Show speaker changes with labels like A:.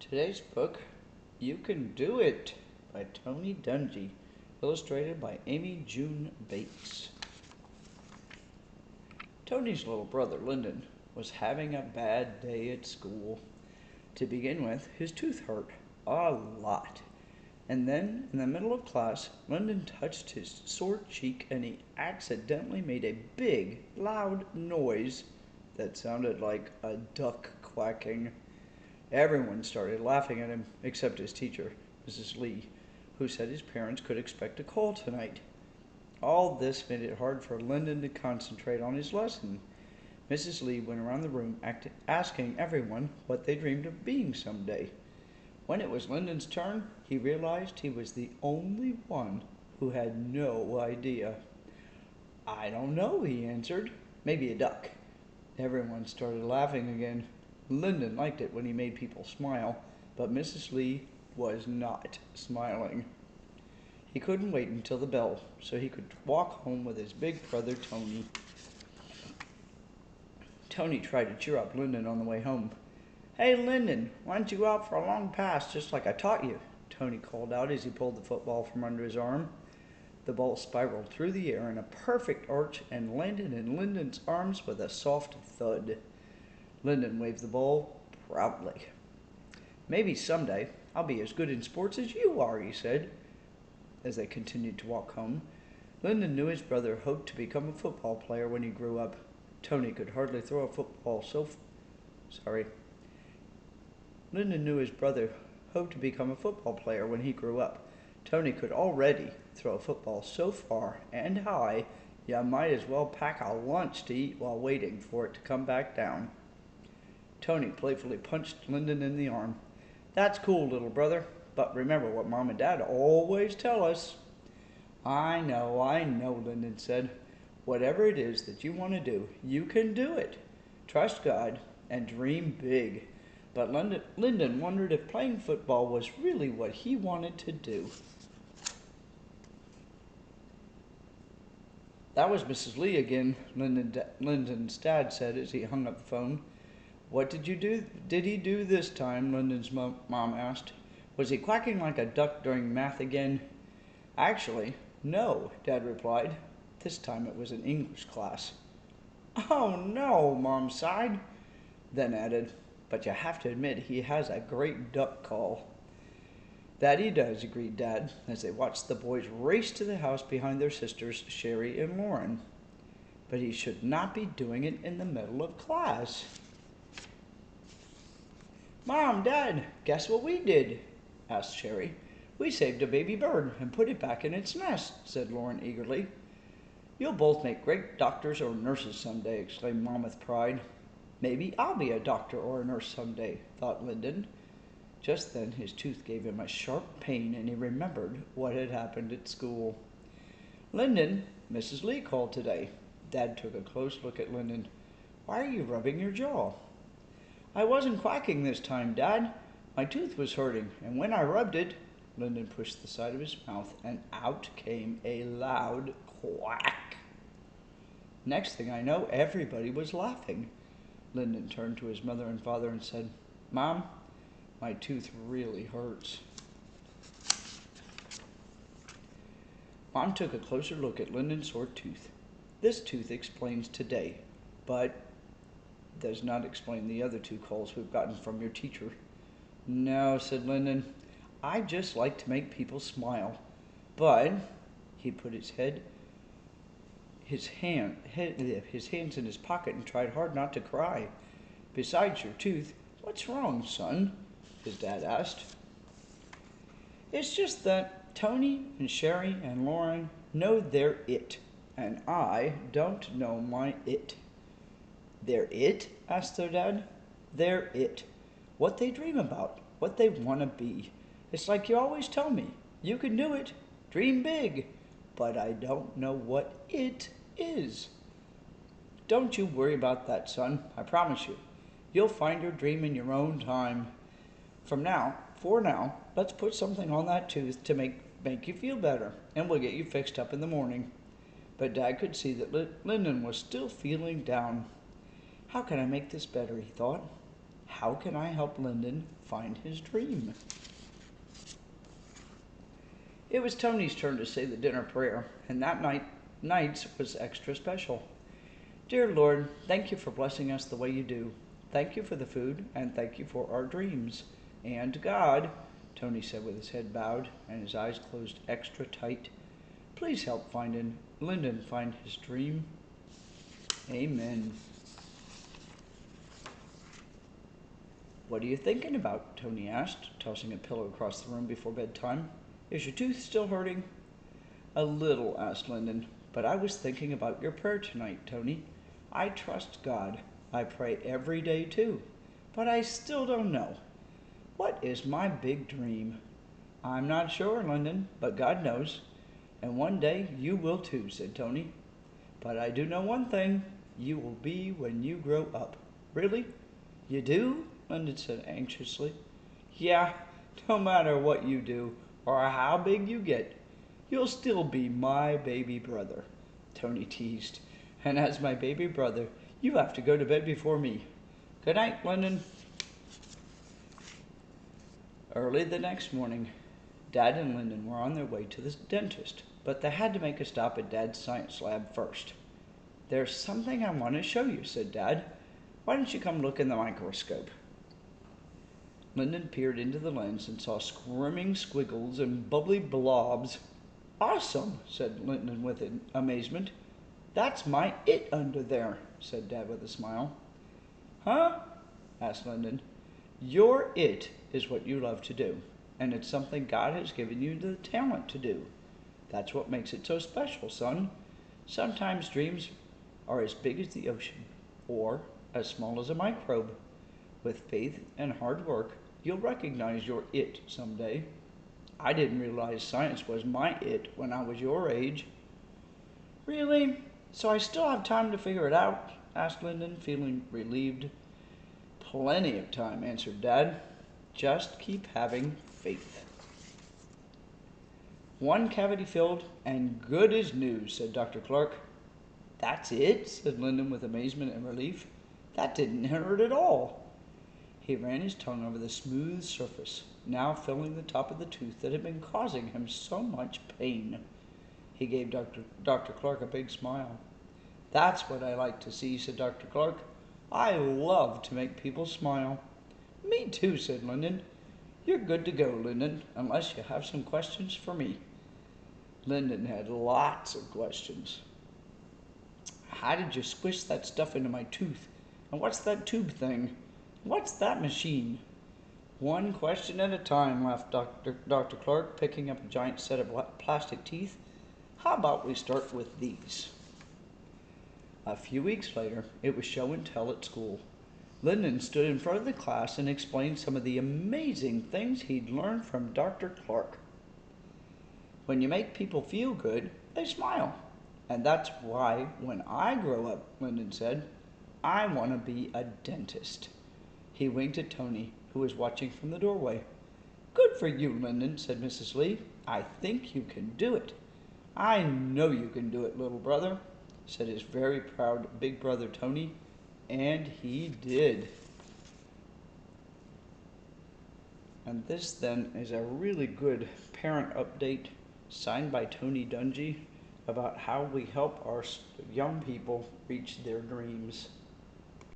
A: Today's book, You Can Do It, by Tony Dungy, illustrated by Amy June Bates. Tony's little brother, Lyndon, was having a bad day at school. To begin with, his tooth hurt a lot. And then, in the middle of class, Lyndon touched his sore cheek and he accidentally made a big, loud noise that sounded like a duck quacking. Everyone started laughing at him, except his teacher, Mrs. Lee, who said his parents could expect a call tonight. All this made it hard for Lyndon to concentrate on his lesson. Mrs. Lee went around the room asking everyone what they dreamed of being someday. When it was Lyndon's turn, he realized he was the only one who had no idea. "I don't know," he answered. "Maybe a duck." Everyone started laughing again. Lyndon liked it when he made people smile, but Mrs. Lee was not smiling. He couldn't wait until the bell so he could walk home with his big brother Tony. Tony tried to cheer up Lyndon on the way home. "Hey, Lyndon, why don't you go out for a long pass just like I taught you?" Tony called out as he pulled the football from under his arm. The ball spiraled through the air in a perfect arch and landed in Lyndon's arms with a soft thud. Lyndon waved the ball proudly. "Maybe someday I'll be as good in sports as you are," he said, as they continued to walk home. Lyndon knew his brother hoped to become a football player when he grew up. Tony could hardly throw a football Lyndon knew his brother hoped to become a football player when he grew up. Tony could already throw a football so far and high, you might as well pack a lunch to eat while waiting for it to come back down. Tony playfully punched Lyndon in the arm. "That's cool, little brother, but remember what Mom and Dad always tell us." I know, Lyndon said. "Whatever it is that you want to do, you can do it. Trust God and dream big." But Lyndon wondered if playing football was really what he wanted to do. "That was Mrs. Lee again," Lyndon's dad said as he hung up the phone. "What did he do this time?" Lyndon's mom asked. "Was he quacking like a duck during math again?" "Actually, no," Dad replied. This time it was an English class. "Oh no," Mom sighed, then added, "but you have to admit he has a great duck call." "That he does," agreed Dad, as they watched the boys race to the house behind their sisters, Sherry and Lauren. "But he should not be doing it in the middle of class." "Mom, Dad, guess what we did?" asked Sherry. "We saved a baby bird and put it back in its nest," said Lauren eagerly. "You'll both make great doctors or nurses someday," exclaimed Mom with pride. "Maybe I'll be a doctor or a nurse someday," thought Lyndon. Just then his tooth gave him a sharp pain and he remembered what had happened at school. "Lyndon, Mrs. Lee called today." Dad took a close look at Lyndon. "Why are you rubbing your jaw?" "I wasn't quacking this time, Dad. My tooth was hurting, and when I rubbed it," Lyndon pushed the side of his mouth, and out came a loud quack. Next thing I know, everybody was laughing. Lyndon turned to his mother and father and said, "Mom, my tooth really hurts." Mom took a closer look at Lyndon's sore tooth. "This tooth explains today, but does not explain the other two calls we've gotten from your teacher." "No," said Lyndon. "I just like to make people smile. But," he put his hands in his pocket and tried hard not to cry. "Besides your tooth, what's wrong, son?" his dad asked. "It's just that Tony and Sherry and Lauren know their it, and I don't know my it." "Their it?" asked their dad. "Their it. What they dream about, what they want to be. It's like you always tell me, you can do it, dream big, but I don't know what it is." "Don't you worry about that, son, I promise you. You'll find your dream in your own time. For now, let's put something on that tooth to make you feel better, and we'll get you fixed up in the morning." But Dad could see that Lyndon was still feeling down. "How can I make this better?" he thought. How can I help Lyndon find his dream? It was Tony's turn to say the dinner prayer, and that night's was extra special. Dear Lord, thank you for blessing us the way you do. Thank you for the food, and thank you for our dreams. And God, Tony said with his head bowed and his eyes closed extra tight, please help Lyndon find his dream. Amen. What are you thinking about? Tony asked, tossing a pillow across the room before bedtime. Is your tooth still hurting? A little, asked Lyndon, but I was thinking about your prayer tonight, Tony. I trust God. I pray every day too, but I still don't know. What is my big dream? I'm not sure, Lyndon, but God knows. And one day you will too, said Tony. But I do know one thing. You will be when you grow up. Really? You do? Lyndon said anxiously. Yeah, no matter what you do or how big you get, you'll still be my baby brother, Tony teased. And as my baby brother, you have to go to bed before me. Good night, Lyndon. Early the next morning, Dad and Lyndon were on their way to the dentist, but they had to make a stop at Dad's science lab first. There's something I want to show you, said Dad. Why don't you come look in the microscope? Lyndon peered into the lens and saw squirming squiggles and bubbly blobs. Awesome, said Lyndon with amazement. That's my it under there, said Dad with a smile. Huh? Asked Lyndon. Your it is what you love to do, and it's something God has given you the talent to do. That's what makes it so special, son. Sometimes dreams are as big as the ocean, or as small as a microbe. With faith and hard work, you'll recognize your it someday. I didn't realize science was my it when I was your age. Really? So I still have time to figure it out? Asked Lyndon, feeling relieved. Plenty of time, answered Dad. Just keep having faith. One cavity filled, and good as new, said Dr. Clark. That's it, said Lyndon with amazement and relief. That didn't hurt at all. He ran his tongue over the smooth surface, now filling the top of the tooth that had been causing him so much pain. He gave Dr. Clark a big smile. That's what I like to see, said Dr. Clark. I love to make people smile. Me too, said Lyndon. You're good to go, Lyndon, unless you have some questions for me. Lyndon had lots of questions. How did you squish that stuff into my tooth? And what's that tube thing? What's that machine? One question at a time, laughed Dr. Clark, picking up a giant set of plastic teeth. How about we start with these? A few weeks later, it was show and tell at school. Lyndon stood in front of the class and explained some of the amazing things he'd learned from Dr. Clark. When you make people feel good, they smile. And that's why when I grow up, Lyndon said, I want to be a dentist. He winked at Tony, who was watching from the doorway. Good for you, Lyndon, said Mrs. Lee. I think you can do it. I know you can do it, little brother, said his very proud big brother Tony. And he did. And this then is a really good parent update signed by Tony Dungy about how we help our young people reach their dreams.